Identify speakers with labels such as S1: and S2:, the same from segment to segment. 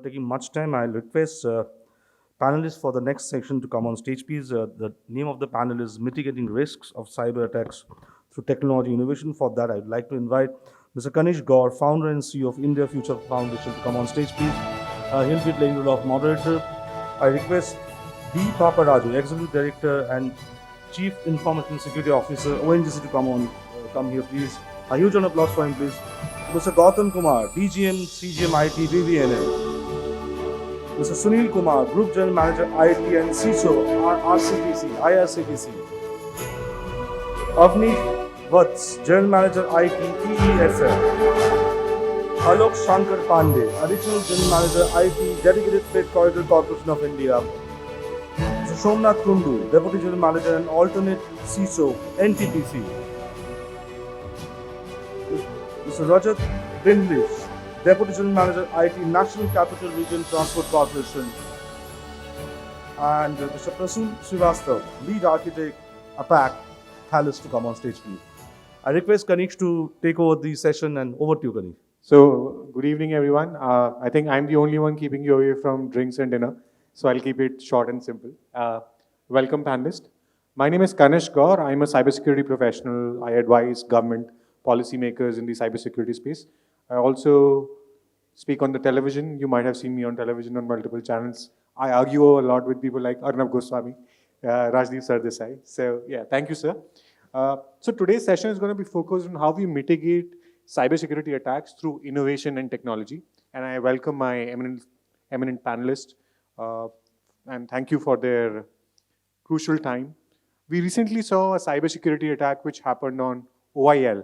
S1: taking much time, I'll request panelists for the next section to come on stage, please. The name of the panel is Mitigating Risks of Cyber Attacks Through Technology Innovation. For that, I'd like to invite Mr. Kanishk Gaur, founder and CEO of India Future Foundation, to come on stage, please. He'll be playing the role of moderator. I request B.Paparaju, Executive Director and Chief Information Security Officer, ONGC, to come here, please. A huge round of applause for him, please. Mr. Gautam Kumar, DGM, CGM, IT, BBNL. Mr. Sunil Kumar, Group General Manager, IT and CISO, IRCTC. Avneesh, Vats, General Manager, IT, EESL. Alok, Shankar, Pandey, Additional General Manager, IT, Dedicated Freight Corridor Corporation of India. Mr. Somenath, Kundu, Deputy General Manager and Alternate CISO, NTPC. Mr. Rajat, Bindlish, Deputy General Manager, IT, National Capital Region Transport Corporation. And Mr. Prasun, Srivastava, Lead Architect, APAC, Thales, to come on stage, please. I request Kanishk to take over the session, and over to you, Kanishk.
S2: So, good evening, everyone. I think I'm the only one keeping you away from drinks and dinner, so I'll keep it short and simple. Welcome, panelists. My name is Kanishk Gaur. I'm a cybersecurity professional. I advise government policymakers in the cybersecurity space. I also speak on the television. You might have seen me on television on multiple channels. I argue a lot with people like Arnab Goswami, Rajdeep Sardesai. So, yeah, thank you, sir. So today's session is going to be focused on how we mitigate cybersecurity attacks through innovation and technology. And I welcome my eminent panelists, and thank you for their crucial time. We recently saw a cybersecurity attack which happened on OIL,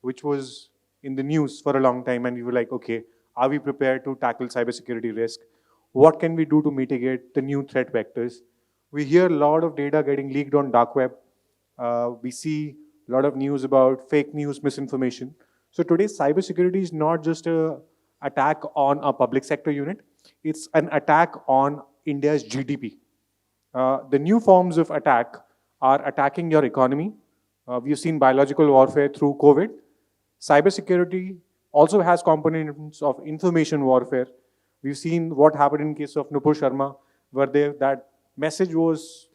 S2: which was in the news for a long time, and we were like, okay, are we prepared to tackle cybersecurity risk? What can we do to mitigate the new threat vectors? We hear a lot of data getting leaked on dark web. We see a lot of news about fake news, misinformation. So today, cybersecurity is not just an attack on a public sector unit. It's an attack on India's GDP. The new forms of attack are attacking your economy. We've seen biological warfare through COVID. Cybersecurity also has components of information warfare. We've seen what happened in case of Nupur Sharma, where that message was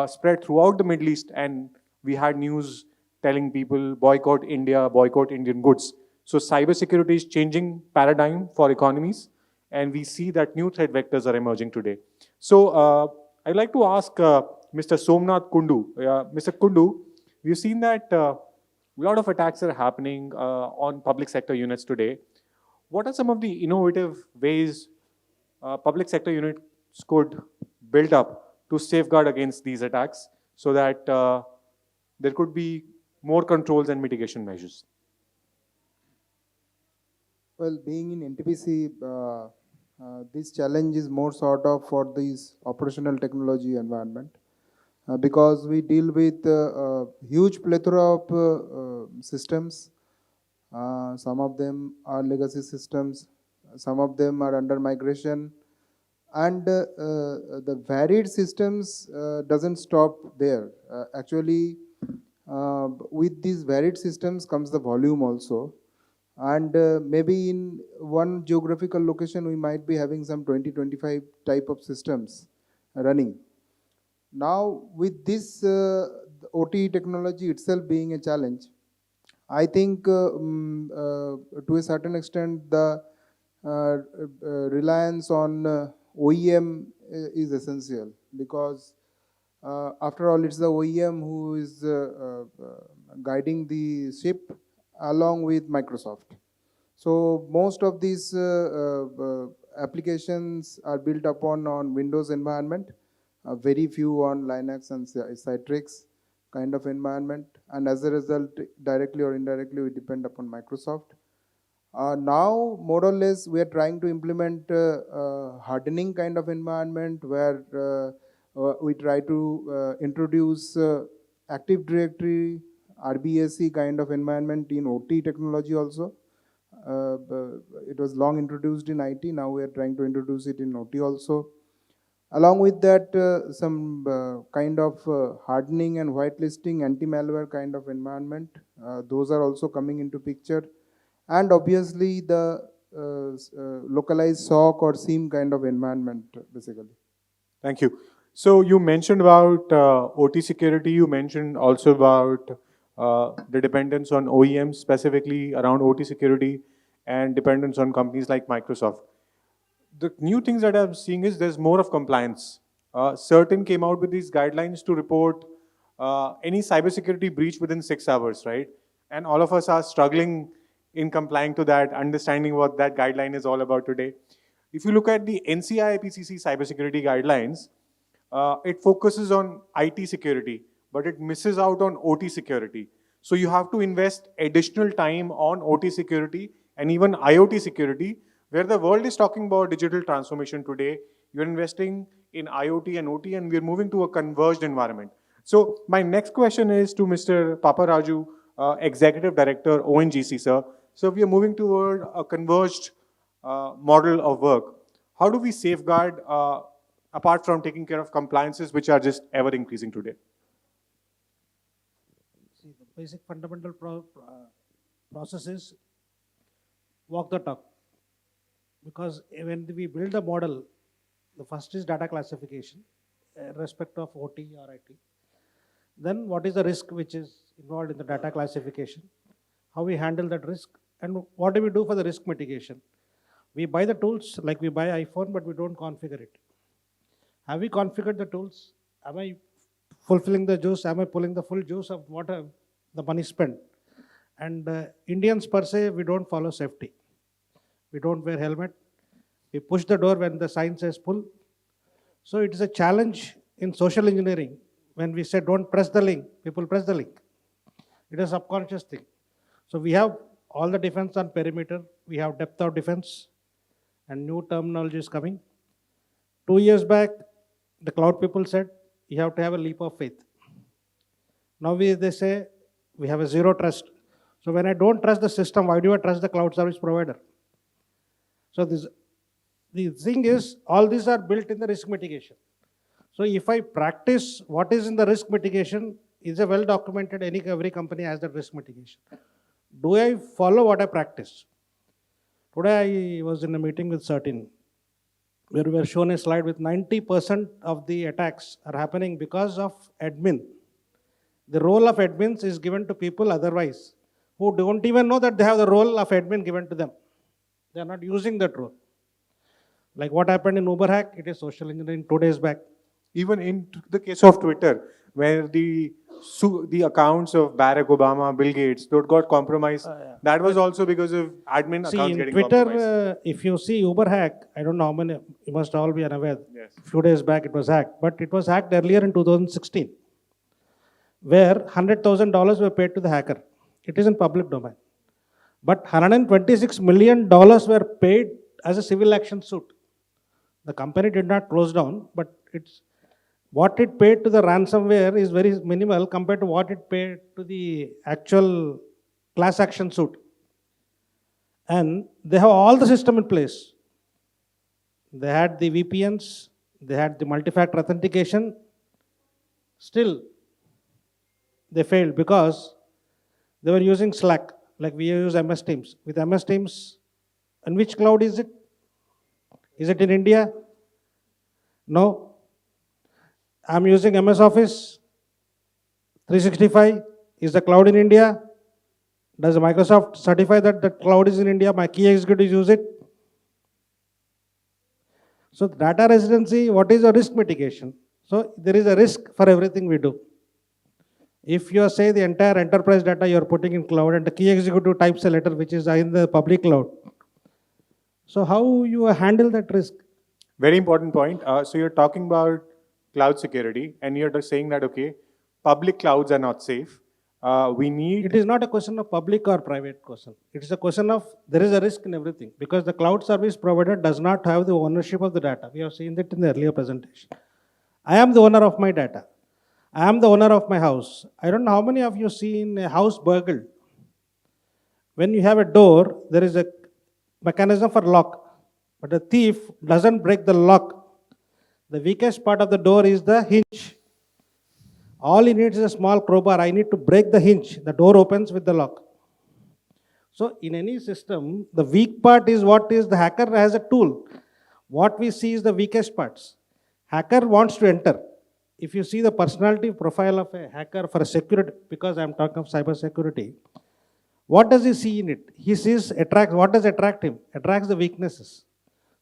S2: spread throughout the Middle East, and we had news telling people boycott India, boycott Indian goods. So cybersecurity is changing paradigm for economies, and we see that new threat vectors are emerging today. So I'd like to ask Mr. Somenath Kundu. Mr. Kundu, we've seen that a lot of attacks are happening on public sector units today. What are some of the innovative ways public sector units could build up to safeguard against these attacks so that there could be more controls and mitigation measures?
S3: Well, being in NTPC, this challenge is more sort of for this operational technology environment because we deal with a huge plethora of systems. Some of them are legacy systems, some of them are under migration, and the varied systems doesn't stop there. Actually, with these varied systems comes the volume also. And maybe in one geographical location, we might be having some 20-25 type of systems running. Now, with this OT technology itself being a challenge, I think to a certain extent, the reliance on OEM is essential because after all, it's the OEM who is guiding the ship along with Microsoft. So most of these applications are built upon on Windows environment, very few on Linux and Citrix kind of environment, and as a result, directly or indirectly, we depend upon Microsoft. Now, more or less, we are trying to implement hardening kind of environment where we try to introduce Active Directory, RBAC kind of environment in OT technology also. It was long introduced in IT, now we are trying to introduce it in OT also. Along with that, some kind of hardening and whitelisting, anti-malware kind of environment, those are also coming into picture. And obviously the localized SOC or SIEM kind of environment, basically.
S2: Thank you. So you mentioned about OT security. You mentioned also about the dependence on OEMs, specifically around OT security, and dependence on companies like Microsoft. The new things that I'm seeing is there's more of compliance. Certain came out with these guidelines to report any cybersecurity breach within 6 hours, right? And all of us are struggling in complying to that, understanding what that guideline is all about today. If you look at the NCRTC cybersecurity guidelines, it focuses on IT security, but it misses out on OT security. So you have to invest additional time on OT security and even IoT security, where the world is talking about digital transformation today. You're investing in IoT and OT, and we're moving to a converged environment. So my next question is to Mr. Paparaju, Executive Director, ONGC, sir. So we are moving toward a converged model of work. How do we safeguard, apart from taking care of compliances, which are just ever increasing today?
S4: See, the basic fundamental process is walk the talk. Because when we build a model, the first is data classification, irrespective of OT or IT. Then what is the risk which is involved in the data classification? How we handle that risk? And what do we do for the risk mitigation? We buy the tools like we buy iPhone, but we don't configure it. Have we configured the tools? Am I fulfilling the juice? Am I pulling the full juice of what the money spent? And Indians per se, we don't follow safety. We don't wear helmet. We push the door when the sign says pull. So it is a challenge in social engineering. When we say don't press the link, people press the link. It is a subconscious thing. So we have all the defense on perimeter. We have depth of defense, and new terminology is coming. 2 years back, the cloud people said, you have to have a leap of faith. Now they say, we have a zero trust. So when I don't trust the system, why do I trust the cloud service provider? So the thing is, all these are built in the risk mitigation. So if I practice what is in the risk mitigation, is a well documented, every company has that risk mitigation. Do I follow what I practice? Today I was in a meeting with certain, where we were shown a slide with 90% of the attacks are happening because of admin. The role of admins is given to people otherwise, who don't even know that they have the role of admin given to them. They are not using that role. Like what happened in Uber hack, it is social engineering 2 days back.
S2: Even in the case of Twitter, where the accounts of Barack Obama, Bill Gates, that got compromised, that was also because of admin accounts getting
S4: Twitter,
S2: compromised.
S4: if you see Uber hack, I don't know how many, you must all be unaware.
S2: Yes.
S4: A few days back it was hacked, but it was hacked earlier in 2016, where $100,000 were paid to the hacker. It is in public domain. But $126 million were paid as a civil action suit. The company did not close down, but what it paid to the ransomware is very minimal compared to what it paid to the actual class action suit. And they have all the system in place. They had the VPNs, they had the multi-factor authentication. Still, they failed because they were using Slack, like we use MS Teams. With MS Teams, and which cloud is it? Is it in India? No. I'm using MS Office 365. Is the cloud in India? Does Microsoft certify that the cloud is in India? My key executives use it. So data residency, what is a risk mitigation? So there is a risk for everything we do. If you say the entire enterprise data you are putting in cloud and the key executive types a letter which is in the public cloud. So how you handle that risk?
S2: Very important point. So you're talking about cloud security, and you're saying that, okay, public clouds are not safe.
S4: It is not a question of public or private question. It is a question of, there is a risk in everything, because the cloud service provider does not have the ownership of the data. We have seen that in the earlier presentation. I am the owner of my data. I am the owner of my house. I don't know how many of you seen a house burgled. When you have a door, there is a mechanism for lock, but a thief doesn't break the lock. The weakest part of the door is the hinge. All he needs is a small crowbar. I need to break the hinge. The door opens with the lock. So in any system, the weak part is what is the hacker has a tool. What we see is the weakest parts. Hacker wants to enter. If you see the personality profile of a hacker for a security, because I'm talking of cyber security, what does he see in it? He sees what does attract him? Attracts the weaknesses.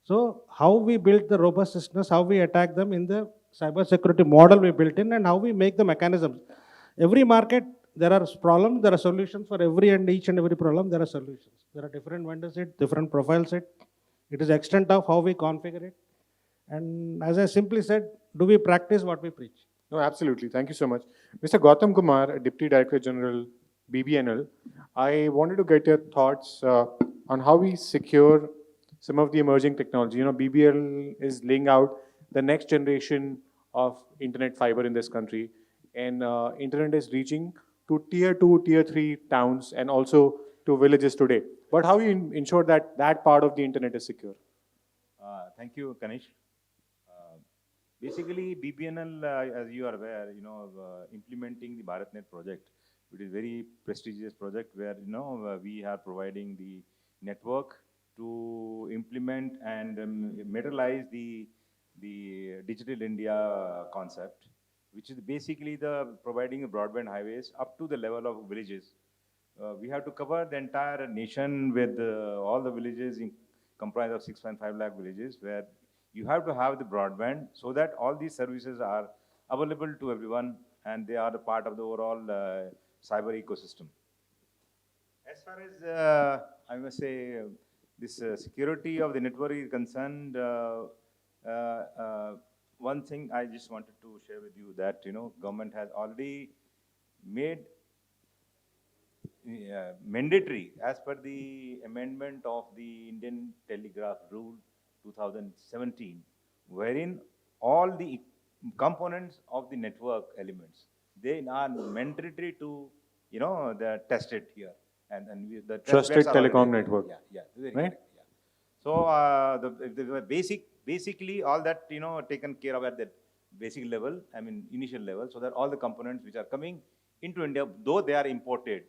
S4: So how we build the robust systems, how we attack them in the cyber security model we built in, and how we make the mechanisms. Every market, there are problems, there are solutions for every and each and every problem, there are solutions. There are different vendors, different profiles. It is extent of how we configure it. And as I simply said, do we practice what we preach?
S2: No, absolutely. Thank you so much. Mr. Gautam Kumar, Deputy Director General, BBNL, I wanted to get your thoughts on how we secure some of the emerging technology. BBL is laying out the next generation of internet fiber in this country, and internet is reaching to tier 2, tier 3 towns and also to villages today. But how you ensure that that part of the internet is secure?
S5: Thank you, Kanishk. Basically, BBNL, as you are aware, implementing the BharatNet project, which is very prestigious project where, we are providing the network to implement and materialize the Digital India concept, which is basically the providing broadband highways up to the level of villages. We have to cover the entire nation with all the villages comprised of 6.5 lakh villages, where you have to have the broadband so that all these services are available to everyone and they are a part of the overall cyber ecosystem. As far as, I must say, this security of the network is concerned, one thing I just wanted to share with you that, government has already made mandatory as per the amendment of the Indian Telegraph Rule 2017, wherein all the components of the network elements, they are mandatory to, they're tested here. And the
S2: Trusted telecom network.
S5: Yeah, very
S2: right?
S5: correct, yeah. So the basically all that, taken care of at that basic level, initial level, so that all the components which are coming into India, though they are imported,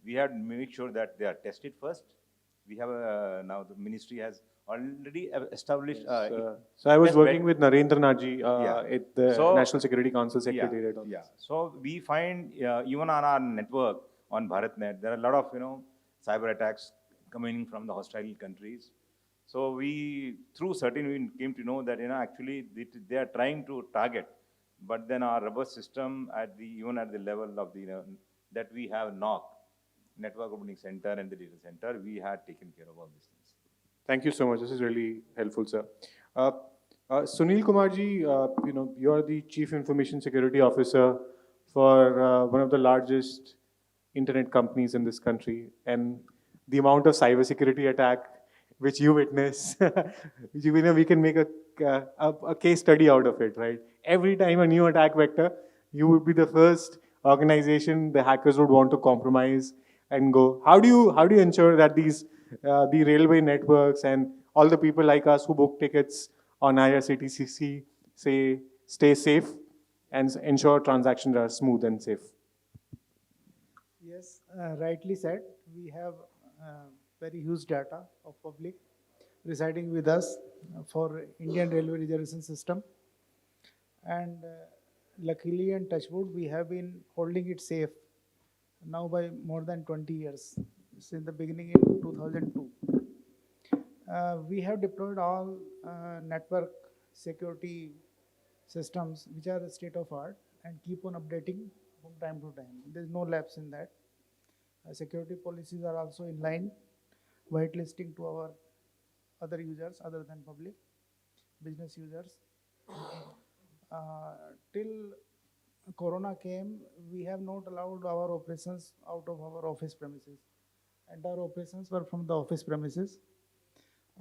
S5: we have to make sure that they are tested first. We have now the ministry has already established.
S2: So I was
S5: test
S2: working
S5: bed.
S2: with Narendra Naji at the
S5: So-
S2: National Security Council Secretariat. on
S5: Yeah.
S2: this.
S5: So we find even on our network on BharatNet, there are a lot of cyber attacks coming from the hostile countries. So we, through certain, we came to know that actually they are trying to target, but then our robust system even at the level of the that we have NOC, Network Opening Center and the Data Center, we had taken care of all these things.
S2: Thank you so much. This is really helpful, sir. Sunil Kumarji, you are the Chief Information Security Officer for one of the largest internet companies in this country, and the amount of cybersecurity attack which you witness, which we can make a case study out of it, right? Every time a new attack vector, you would be the first organization the hackers would want to compromise and go. How do you ensure that these the railway networks and all the people like us who book tickets on IRCTC stay safe and ensure transactions are smooth and safe?
S6: Yes, rightly said. We have very huge data of public residing with us for Indian Railway Reservation System. And luckily and touchwood, we have been holding it safe now by more than 20 years, since the beginning in 2002. We have deployed all network security systems which are state of art and keep on updating from time to time. There is no lapse in that. Security policies are also in line, whitelisting to our other users other than public, business users. Till Corona came, we have not allowed our operations out of our office premises. Entire operations were from the office premises.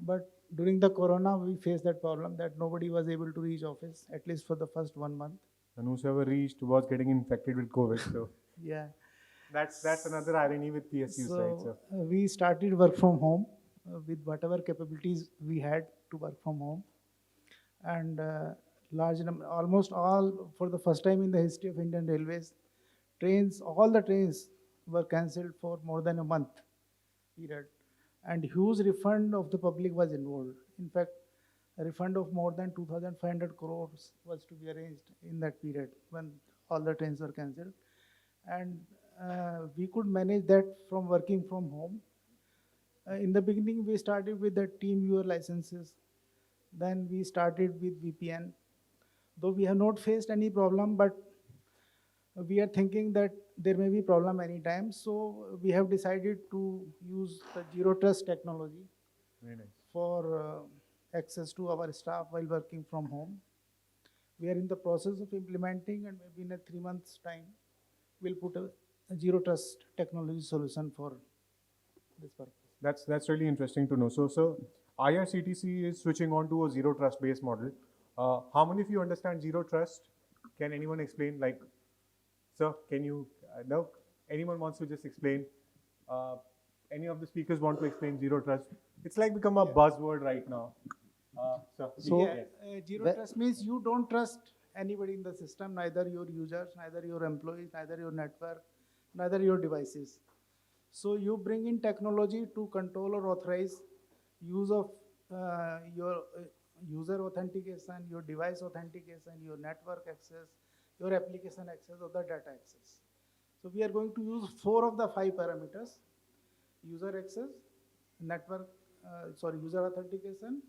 S6: But during the Corona, we faced that problem that nobody was able to reach office, at least for the first 1 month.
S2: And whoever reached was getting infected with COVID. So
S6: Yeah.
S2: that's another irony with PSUs, right? So
S6: We started work from home with whatever capabilities we had to work from home. And large number, almost all, for the first time in the history of Indian Railways, all the trains were cancelled for more than a month. period, and huge refund of the public was involved. In fact, a refund of more than 2,500 crores was to be arranged in that period when all the trains were cancelled. And we could manage that from working from home. In the beginning, we started with the team viewer licenses. Then we started with VPN. Though we have not faced any problem, but we are thinking that there may be problem anytime. So we have decided to use the zero trust technology
S2: Very nice.
S6: for access to our staff while working from home. We are in the process of implementing, and maybe in a 3 months' time, we'll put a zero trust technology solution for this purpose.
S2: That's really interesting to know. So IRCTC is switching on to a zero trust based model. How many of you understand zero trust? Can anyone explain? Like, sir, can you? No, anyone wants to just explain? Any of the speakers want to explain zero trust? It's like become a buzzword right now.
S6: Zero trust means you don't trust anybody in the system, neither your users, neither your employees, neither your network, neither your devices. So you bring in technology to control or authorize use of your user authentication, your device authentication, your network access, your application access, or the data access. So we are going to use 4 of the 5 parameters: user access, user authentication,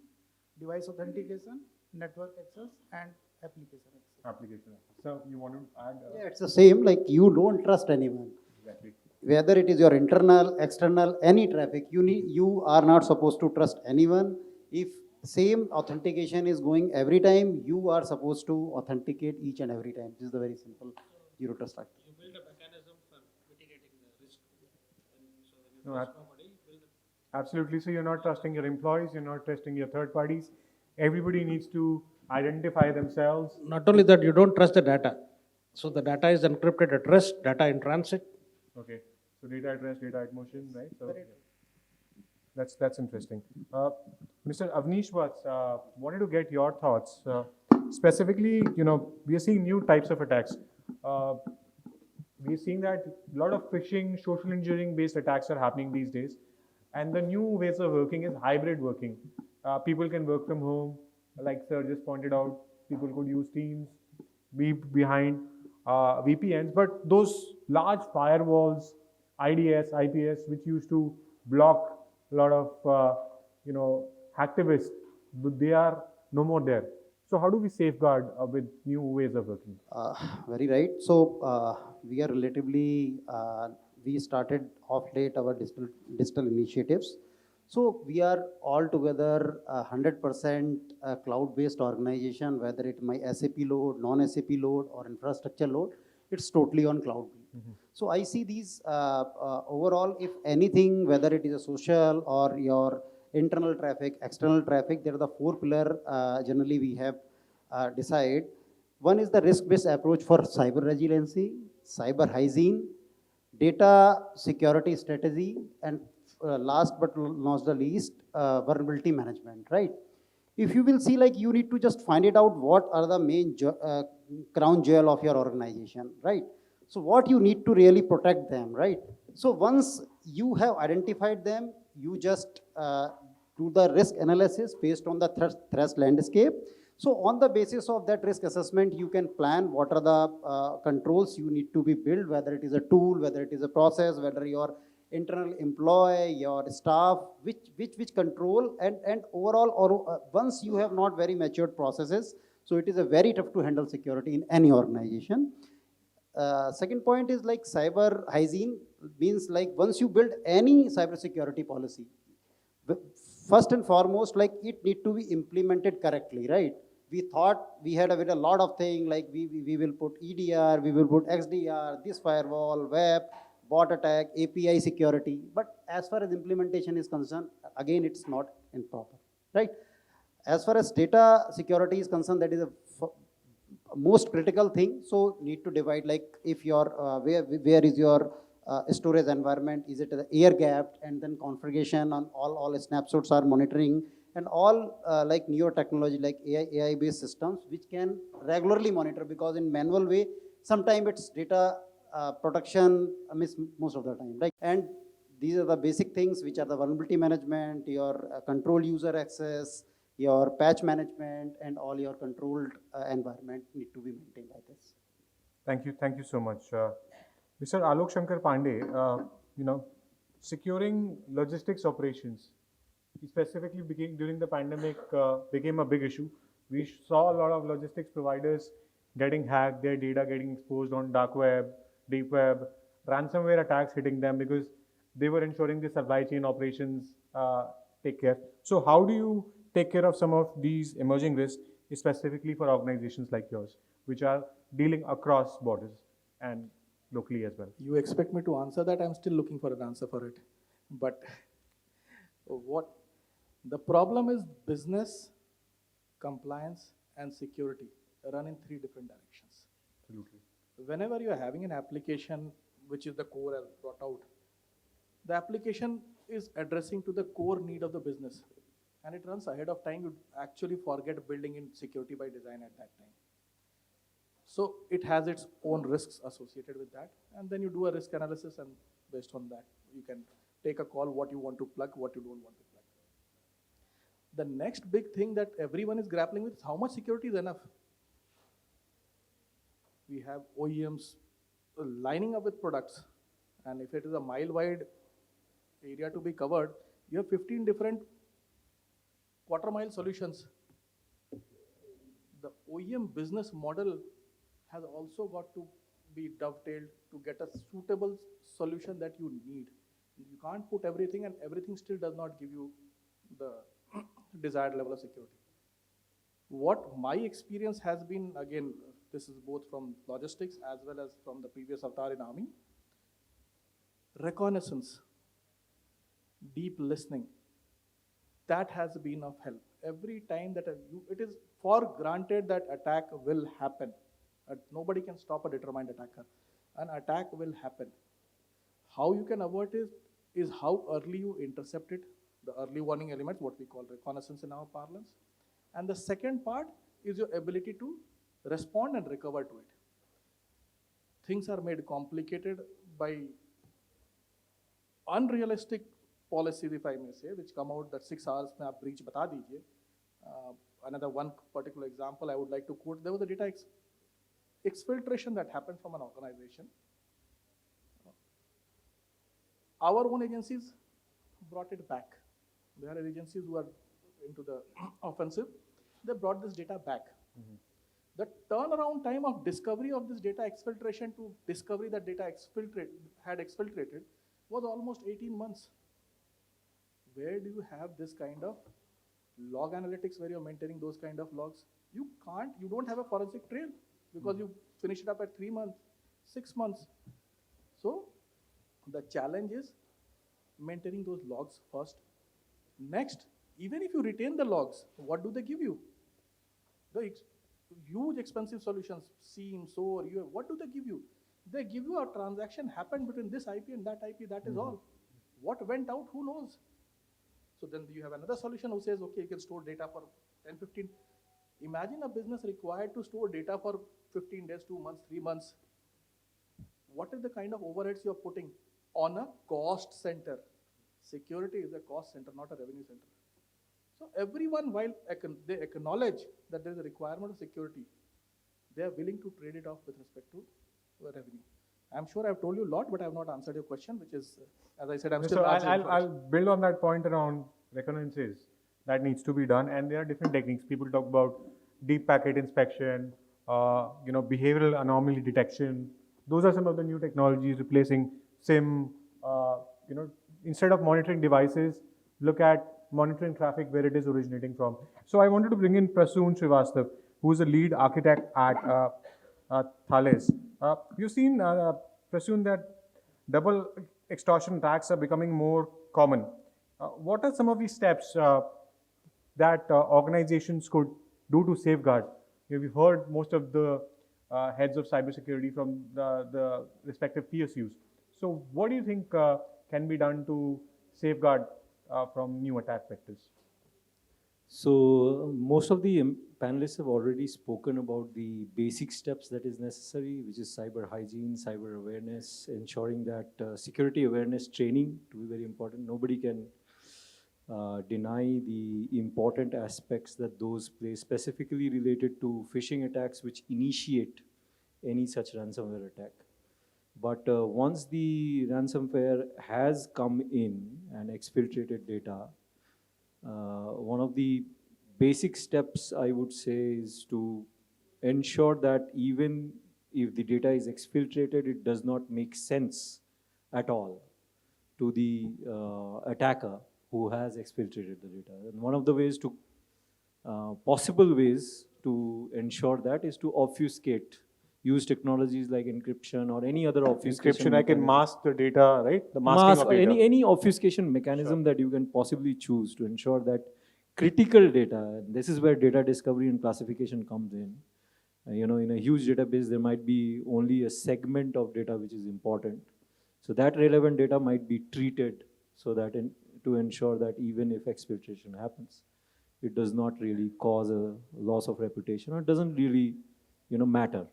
S6: device authentication, network access, and application access.
S2: So you want to add?
S7: Yeah, it's the same, like you don't trust anyone.
S2: Exactly.
S7: Whether it is your internal, external, any traffic, you are not supposed to trust anyone. If same authentication is going every time, you are supposed to authenticate each and every time. This is the very simple zero trust factor.
S4: You build a mechanism for mitigating the risk.
S2: No, absolutely. So you're not trusting your employees, you're not trusting your third parties. Everybody needs to identify themselves.
S4: Not only that, you don't trust the data. So the data is encrypted at rest, data in transit.
S2: Okay. So data at rest, data at motion, right? So yeah. That's interesting. Mr. Avneesh Vats, wanted to get your thoughts. Specifically, we are seeing new types of attacks. We are seeing that a lot of phishing, social engineering based attacks are happening these days. And the new ways of working is hybrid working. People can work from home. Like Sir just pointed out, people could use Teams, be behind VPNs. But those large firewalls, IDS, IPS, which used to block a lot of hacktivists, they are no more there. So how do we safeguard with new ways of working?
S7: Very right. So we are relatively, we started off late our digital initiatives. So we are altogether 100% cloud-based organization, whether it my SAP load, non-SAP load, or infrastructure load, it's totally on cloud. So I see these overall, if anything, whether it is a social or your internal traffic, external traffic, there are the 4 pillars generally we have decided. One is the risk-based approach for cyber resiliency, cyber hygiene, data security strategy, and last but not the least, vulnerability management, right? If you will see, like you need to just find it out what are the main crown jewel of your organization, right? So what you need to really protect them, right? So once you have identified them, you just do the risk analysis based on the threat landscape. So on the basis of that risk assessment, you can plan what are the controls you need to be built, whether it is a tool, whether it is a process, whether your internal employee, your staff, which control, and overall, or once you have not very matured processes, so it is a very tough to handle security in any organization. Second point is like cyber hygiene means like once you build any cyber security policy, first and foremost, like it need to be implemented correctly, right? We thought we had a lot of things like we will put EDR, we will put XDR, this firewall, web, bot attack, API security. But as far as implementation is concerned, again, it's not improper, right? As far as data security is concerned, that is a most critical thing. So need to divide, like if your where is your storage environment, is it air gapped, and then configuration on all snapshots are monitoring, and all like newer technology like AI based systems which can regularly monitor, because in manual way sometimes it's data protection miss most of the time, right? And These are the basic things which are the vulnerability management, your control user access, your patch management, and all your controlled environment need to be maintained like this.
S2: Thank you so much. Mr. Alok Shankar Pandey, securing logistics operations, specifically during the pandemic, became a big issue. We saw a lot of logistics providers getting hacked, their data getting exposed on dark web, deep web, ransomware attacks hitting them because they were ensuring the supply chain operations take care. So how do you take care of some of these emerging risks, specifically for organizations like yours, which are dealing across borders and locally as well?
S8: You expect me to answer that? I'm still looking for an answer for it. But what the problem is, business, compliance, and security run in 3 different directions.
S2: Absolutely.
S8: Whenever you are having an application, which is the core as brought out, the application is addressing to the core need of the business, and it runs ahead of time. You actually forget building in security by design at that time. So it has its own risks associated with that, and then you do a risk analysis, and based on that, you can take a call what you want to plug, what you don't want to plug. The next big thing that everyone is grappling with is how much security is enough. We have OEMs lining up with products, and if it is a mile-wide area to be covered, you have 15 different quarter-mile solutions. The OEM business model has also got to be dovetailed to get a suitable solution that you need. You can't put everything, and everything still does not give you the desired level of security. What my experience has been, again, this is both from logistics as well as from the previous avatar in Army, reconnaissance, deep listening, that has been of help. Every time that it is for granted that attack will happen. Nobody can stop a determined attacker. An attack will happen. How you can avoid it is how early you intercept it, the early warning elements, what we call reconnaissance in our parlance. And the second part is your ability to respond and recover to it. Things are made complicated by unrealistic policies, if I may say, which come out that 6 hours mein aap breach bata dijiye. Another one particular example I would like to quote, there was a data exfiltration that happened from an organization. Our own agencies brought it back. There are agencies who are into the offensive. They brought this data back. Mm-hmm. The turnaround time of discovery of this data exfiltration to discovery that data had exfiltrated was almost 18 months. Where do you have this kind of log analytics where you're maintaining those kind of logs? You don't have a forensic trail because you finish it up at 3 months, 6 months. So the challenge is maintaining those logs first. Next, even if you retain the logs, what do they give you? The huge expensive solutions, SIEM, SOAR, what do they give you? They give you a transaction happened between this IP and that IP, that is all. What went out, who knows? So then you have another solution who says, okay, you can store data for 10, 15. Imagine a business required to store data for 15 days, 2 months, 3 months. What is the kind of overheads you're putting on a cost center? Security is a cost center, not a revenue center. So everyone, while they acknowledge that there is a requirement of security, they are willing to trade it off with respect to revenue. I'm sure I've told you a lot, but I have not answered your question, which is, as I said, I'm still
S2: I'll build on that point around reconnaissance that needs to be done, and there are different techniques. People talk about deep packet inspection, behavioral anomaly detection. Those are some of the new technologies replacing SIM. Instead of monitoring devices, look at monitoring traffic where it is originating from. So I wanted to bring in Prasun Srivastava, who is a lead architect at Thales. You've seen, Prasun, that double extortion attacks are becoming more common. What are some of these steps that organizations could do to safeguard? We've heard most of the heads of cybersecurity from the respective PSUs. So what do you think can be done to safeguard from new attack vectors?
S9: So most of the panelists have already spoken about the basic steps that is necessary, which is cyber hygiene, cyber awareness, ensuring that security awareness training to be very important. Nobody can deny the important aspects that those play, specifically related to phishing attacks which initiate any such ransomware attack. But once the ransomware has come in and exfiltrated data, one of the basic steps I would say is to ensure that even if the data is exfiltrated, it does not make sense at all to the attacker who has exfiltrated the data. And one of the ways to, possible ways to ensure that is to obfuscate, use technologies like encryption or any other obfuscation.
S2: Encryption, I can mask the data, right? The masking of data.
S9: Any obfuscation mechanism that you can possibly choose to ensure that critical data, this is where data discovery and classification comes in. You know, in a huge database, there might be only a segment of data which is important. So that relevant data might be treated so that to ensure that even if exfiltration happens, it does not really cause a loss of reputation, or it doesn't really, you know, matter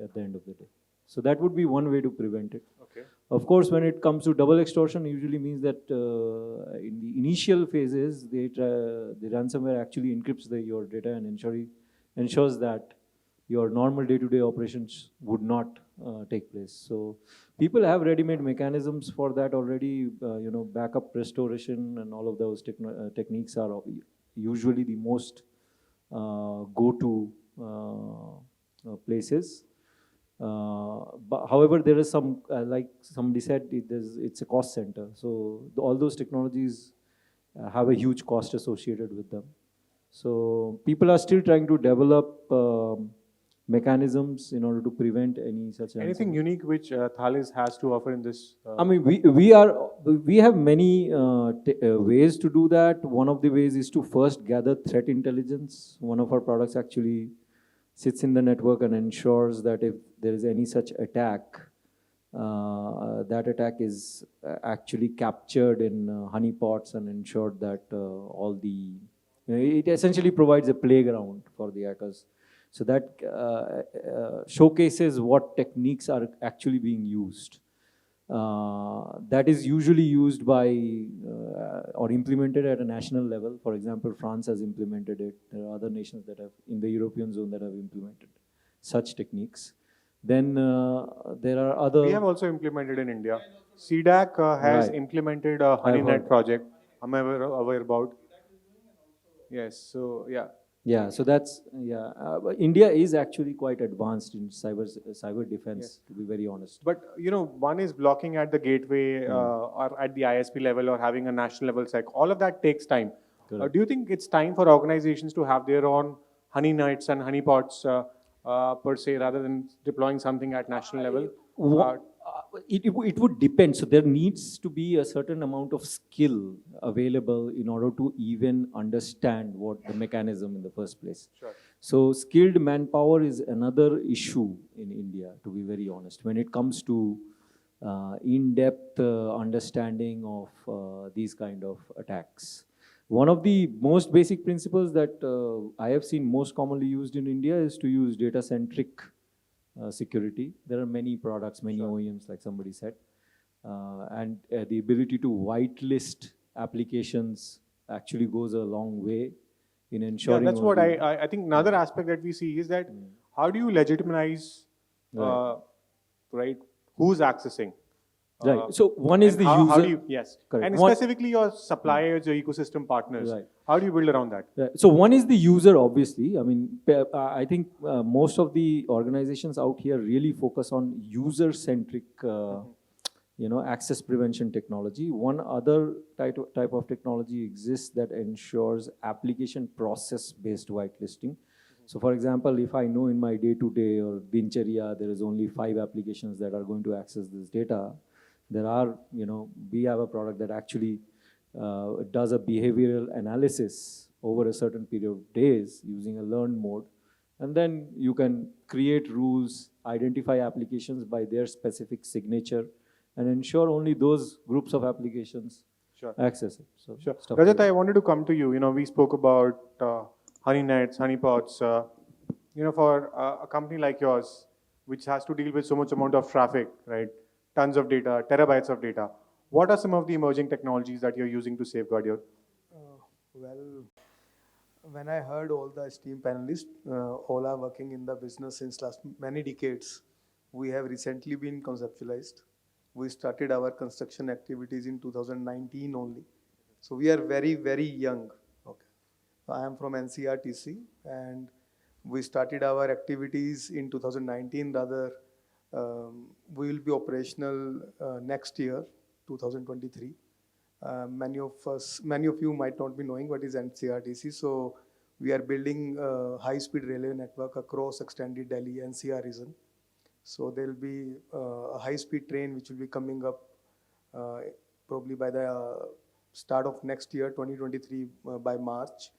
S9: at the end of the day. So that would be one way to prevent it.
S2: Okay.
S9: Of course, when it comes to double extortion, it usually means that in the initial phases, the ransomware actually encrypts your data and ensures that your normal day-to-day operations would not take place. So people have ready-made mechanisms for that already. You know, backup restoration and all of those techniques are usually the most go-to places. But however, there is some, like somebody said, it's a cost center. So all those technologies have a huge cost associated with them. So people are still trying to develop mechanisms in order to prevent any such.
S2: Anything unique which Thales has to offer in this?
S9: I mean, we have many ways to do that. One of the ways is to first gather threat intelligence. One of our products actually sits in the network and ensures that if there is any such attack, that attack is actually captured in honeypots and ensured that all the, you know, it essentially provides a playground for the hackers. So that showcases what techniques are actually being used. That is usually used by or implemented at a national level. For example, France has implemented it. There are other nations that have, in the European zone, that have implemented such techniques. Then there are other...
S2: We have also implemented in India. CDAC has implemented a HoneyNet project. I'm aware about. Yes, so yeah.
S9: Yeah, so that's, India is actually quite advanced in cyber defense, to be very honest.
S2: But, you know, one is blocking at the gateway or at the ISP level or having a national level sec. All of that takes time. Do you think it's time for organizations to have their own honey nets and honeypots per se, rather than deploying something at national level?
S9: It would depend. So there needs to be a certain amount of skill available in order to even understand what the mechanism in the first place.
S2: Sure.
S9: So skilled manpower is another issue in India, to be very honest, when it comes to in-depth understanding of these kind of attacks. One of the most basic principles that I have seen most commonly used in India is to use data-centric security. There are many products, many OEMs, like somebody said, and the ability to whitelist applications actually goes a long way in ensuring.
S2: Yeah, that's what I think another aspect that we see is that how do you legitimize, right, who's accessing?
S9: Right. So one is the user.
S2: How do you, yes.
S9: Correct.
S2: And specifically your suppliers, your ecosystem partners.
S9: Right.
S2: How do you build around that?
S9: Right. So one is the user, obviously. I mean, I think most of the organizations out here really focus on user-centric, you know, access prevention technology. One other type of technology exists that ensures application process-based whitelisting. So for example, if I know in my day-to-day or Dincharya, there is only 5 applications that are going to access this data, there are, you know, we have a product that actually does a behavioral analysis over a certain period of days using a learned mode. And then you can create rules, identify applications by their specific signature, and ensure only those groups of applications
S2: Sure.
S9: access it. So
S2: Sure.
S9: stuff
S2: Rajat,
S9: like that.
S2: I wanted to come to you. You know, we spoke about honey nets, honeypots. You know, for a company like yours, which has to deal with so much amount of traffic, right? Tons of data, terabytes of data. What are some of the emerging technologies that you're using to safeguard your?
S10: Well, when I heard all the esteemed panelists, all are working in the business since last many decades. We have recently been conceptualized. We started our construction activities in 2019 only. So we are very, very young. Okay. I am from NCRTC and we started our activities in 2019. Rather, we will be operational next year, 2023. Many of you might not be knowing what is NCRTC. So we are building a high-speed railway network across extended Delhi NCR region. So there will be a high-speed train which will be coming up probably by the start of next year, 2023, by March.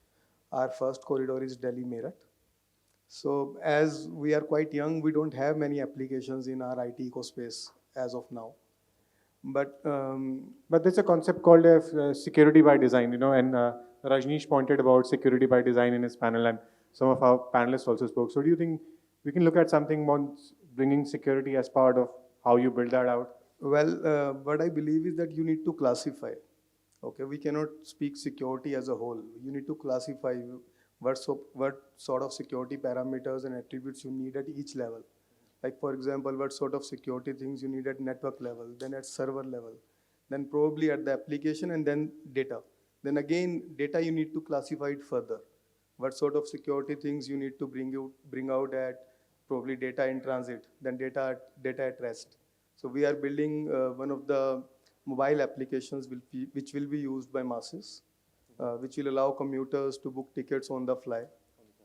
S10: Our first corridor is Delhi Meerut. So as we are quite young, we don't have many applications in our IT ecospace as of now. But
S2: there's a concept called security by design, you know, and Rajneesh pointed about security by design in his panel, and some of our panelists also spoke. So do you think we can look at something once bringing security as part of how you build that out?
S10: Well, what I believe is that you need to classify. Okay, we cannot speak security as a whole. You need to classify what sort of security parameters and attributes you need at each level. Like for example, what sort of security things you need at network level, then at server level, then probably at the application, and then data. Then again, data you need to classify it further. What sort of security things you need to bring out at probably data in transit, then data at rest. So we are building one of the mobile applications which will be used by masses, which will allow commuters to book tickets on the fly.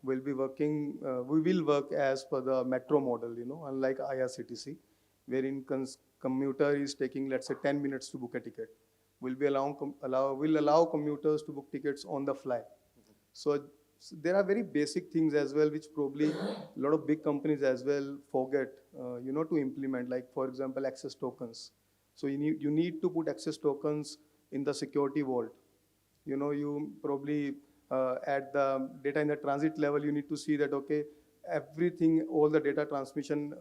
S10: We'll be working, we will work as per the metro model, you know, unlike IRCTC, wherein commuter is taking, let's say, 10 minutes to book a ticket. We'll allow commuters to book tickets on the fly. So there are very basic things as well, which probably a lot of big companies as well forget, you know, to implement. Like for example, access tokens. So you need to put access tokens in the security vault. You know, you probably at the data in the transit level, you need to see that, okay, everything, all the data transmission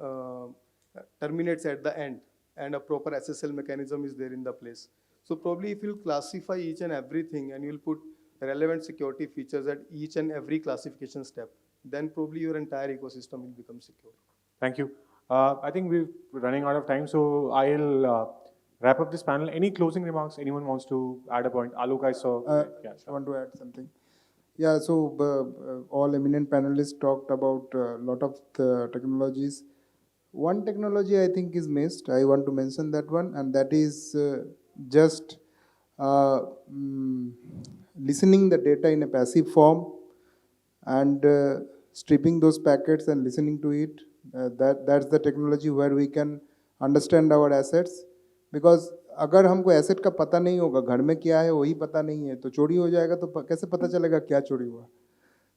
S10: terminates at the end, and a proper SSL mechanism is there in the place. So probably if you classify each and everything and you'll put relevant security features at each and every classification step, then probably your entire ecosystem will become secure.
S2: Thank you. I think we're running out of time, so I'll wrap up this panel. Any closing remarks? Anyone wants to add a point? Alok, I saw.
S3: I want to add something. Yeah, so all eminent panelists talked about a lot of the technologies. One technology I think is missed. I want to mention that one, and that is just listening the data in a passive form and stripping those packets and listening to it. That's the technology where we can understand our assets. Because अगर हमको asset का पता नहीं होगा, घर में क्या है वही पता नहीं है, तो चोरी हो जाएगा, तो कैसे पता चलेगा क्या चोरी हुआ?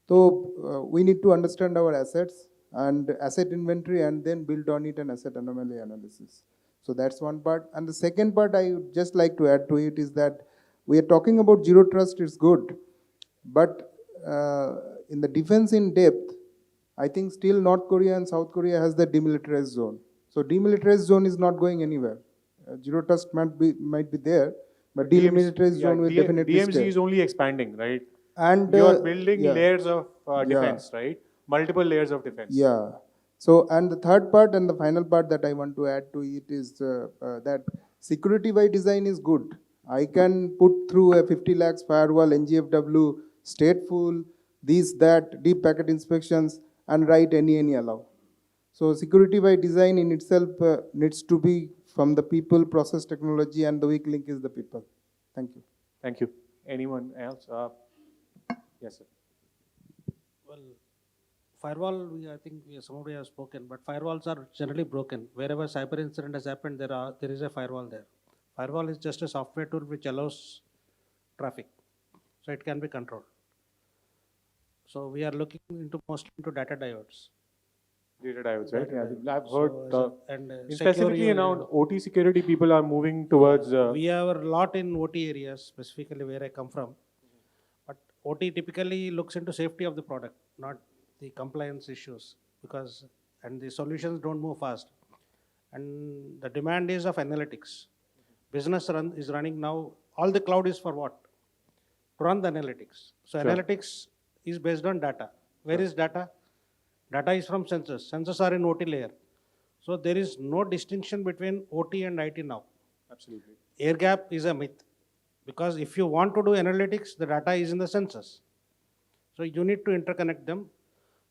S3: तो we need to understand our assets and asset inventory and then build on it an asset anomaly analysis. So that's one part. And the second part I would just like to add to it is that we are talking about zero trust, it's good. But in the defense in depth, I think still North Korea and South Korea has the demilitarized zone. So demilitarized zone is not going anywhere. Zero trust might be there, but demilitarized zone will definitely
S2: DMZ
S3: stay.
S2: is only expanding, right?
S3: And
S2: you are building layers of defense, right? Multiple layers of defense.
S3: Yeah. So, and the third part and the final part that I want to add to it is that security by design is good. I can put through a 50 lakhs firewall, NGFW, stateful, these, that, deep packet inspections, and write any allow. So security by design in itself needs to be from the people, process technology, and the weak link is the people. Thank you.
S2: Thank you. Anyone else? Yes, sir.
S4: Well, firewall, I think somebody has spoken, but firewalls are generally broken. Wherever cyber incident has happened, there is a firewall there. Firewall is just a software tool which allows traffic, so it can be controlled. So we are looking mostly into data diodes,
S2: Data diodes, right?
S4: Data
S2: Yeah, I've
S4: diodes.
S2: heard.
S4: So, and
S2: Specifically
S4: secure
S2: around OT security, people are moving towards.
S4: we have a lot in OT areas, specifically where I come from. But OT typically looks into safety of the product, not the compliance issues, because and the solutions don't move fast. And the demand is of analytics. Business is running now. All the cloud is for what? To run the analytics. So analytics is based on data. Where is data? Data is from sensors. Sensors are in OT layer. So there is no distinction between OT and IT now.
S2: Absolutely.
S4: Air gap is a myth. Because if you want to do analytics, the data is in the sensors. So you need to interconnect them.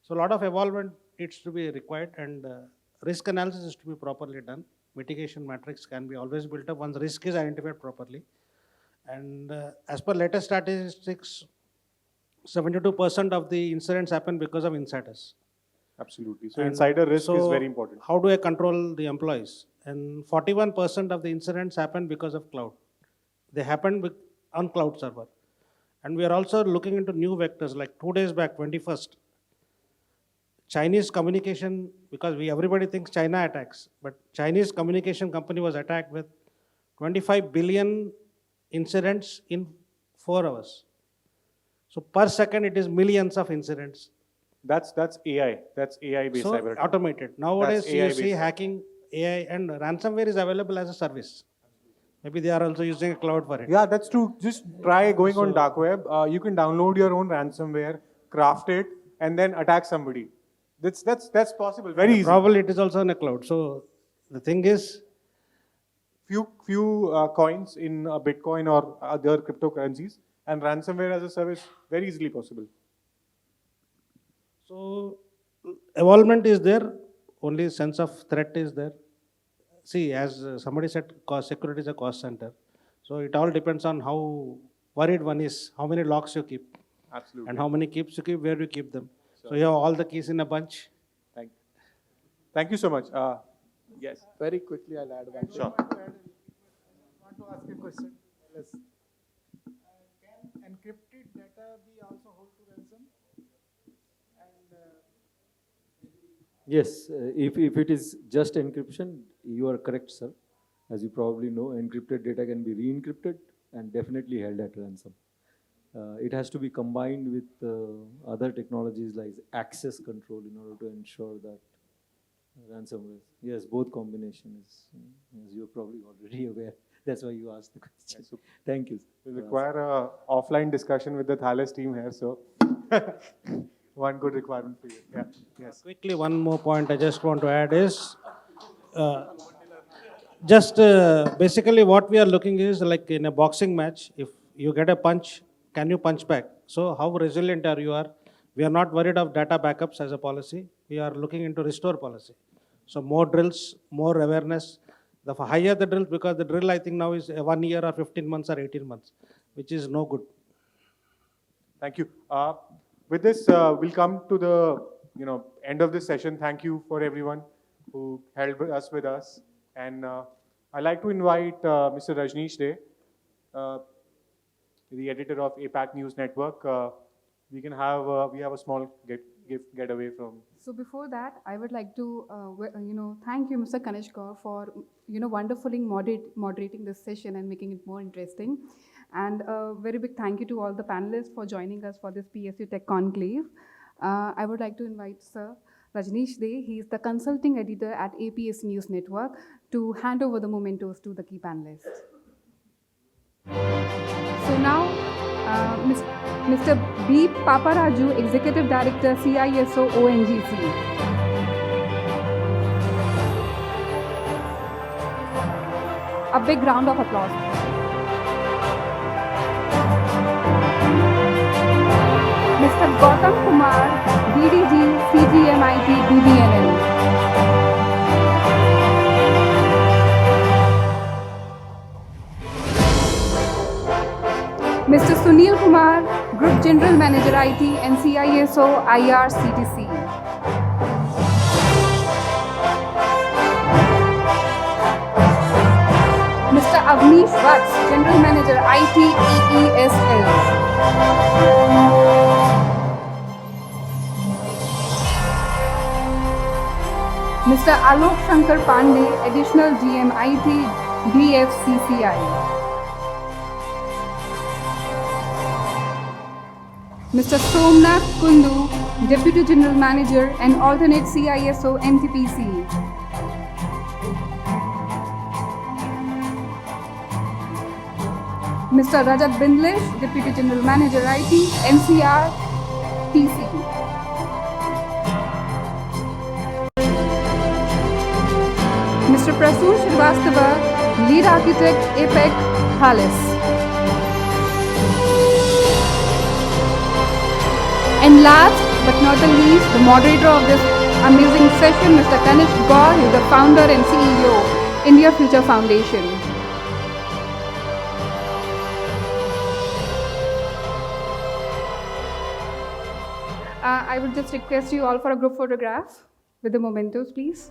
S4: So a lot of evolvement needs to be required, and risk analysis is to be properly done. Mitigation matrix can be always built up once risk is identified properly. And as per latest statistics, 72% of the incidents happen because of insiders.
S2: Absolutely. So
S4: And
S2: insider risk is
S4: so
S2: very important.
S4: how do I control the employees? And 41% of the incidents happen because of cloud. They happen on cloud server. And we are also looking into new vectors, like 2 days back, 21st. Chinese communication, because everybody thinks China attacks, but Chinese communication company was attacked with 25 billion incidents in 4 hours. So per second, it is millions of incidents.
S2: That's AI. That's AI-based
S4: So
S2: cyber attack.
S4: automated. Nowadays,
S2: That's
S4: you
S2: AI-based.
S4: see hacking, AI, and ransomware is available as a service. Maybe they are also using a cloud for it.
S2: Yeah, that's true. Just try going on dark web. You can download your own ransomware, craft it, and then attack somebody. That's possible. Very easy.
S4: Probably it is also in a cloud. So the thing is,
S2: Few coins in Bitcoin or other cryptocurrencies, and ransomware as a service, very easily possible.
S4: so evolvement is there, only sense of threat is there. See, as somebody said, security is a cost center. So it all depends on how worried one is, how many locks you keep,
S2: Absolutely.
S4: and how many keeps you keep, where you keep them. So you have all the keys in a bunch.
S2: Thank you so much. Yes.
S8: Very quickly, I'll add one.
S2: Sure.
S6: I want to ask a question. Yes. Can encrypted data be also hold to ransom? And
S9: Yes, if it is just encryption, you are correct, sir. As you probably know, encrypted data can be re-encrypted and definitely held at ransom. It has to be combined with other technologies like access control in order to ensure that ransomware. Yes, both combination is, as you're probably already aware. That's why you asked the question.
S2: Yes, so
S9: Thank you.
S2: we'll require a offline discussion with the Thales team here. So one good requirement for you. Yeah. Yes.
S4: Quickly, one more point I just want to add is, basically what we are looking is like in a boxing match, if you get a punch, can you punch back? So how resilient are you? We are not worried of data backups as a policy. We are looking into restore policy. So more drills, more awareness. The higher the drill, because the drill I think now is 1 year or 15 months or 18 months, which is no good.
S2: Thank you. With this, we'll come to the end of this session. Thank you for everyone who held with us. And I'd like to invite Mr. Rajneesh Dey, the editor of APAC News Network. We have a small getaway from.
S11: So before that, I would like to, thank you, Mr. Kanishk, for, wonderfully moderating this session and making it more interesting. And a very big thank you to all the panelists for joining us for this PSU Tech Conclave. I would like to invite Sir Rajneesh Dey. He is the consulting editor at APAC News Network, to hand over the mementos to the key panelists. So now, Mr. B.Paparaju, Executive Director, CISO, ONGC. A big round of applause. Mr. Gautam Kumar, DDG, CGMIT, BBNL. Mr. Sunil Kumar, Group General Manager IT and CISO, IRCTC. Mr. Avneesh Vats, General Manager IT, EESL. Mr. Alok Shankar Pandey, Additional GM IT, DFCCI. Mr. Somenath Kundu, Deputy General Manager and Alternate CISO NTPC. Mr. Rajat Bindlish, Deputy General Manager IT, NCRTC. Mr. Prasun Srivastava, Lead Architect, APAC, Thales. And last but not the least, the moderator of this amazing session, Mr. Kanishk Gaur, who is the founder and CEO, India Future Foundation. I would just request you all for a group photograph with the mementos, please.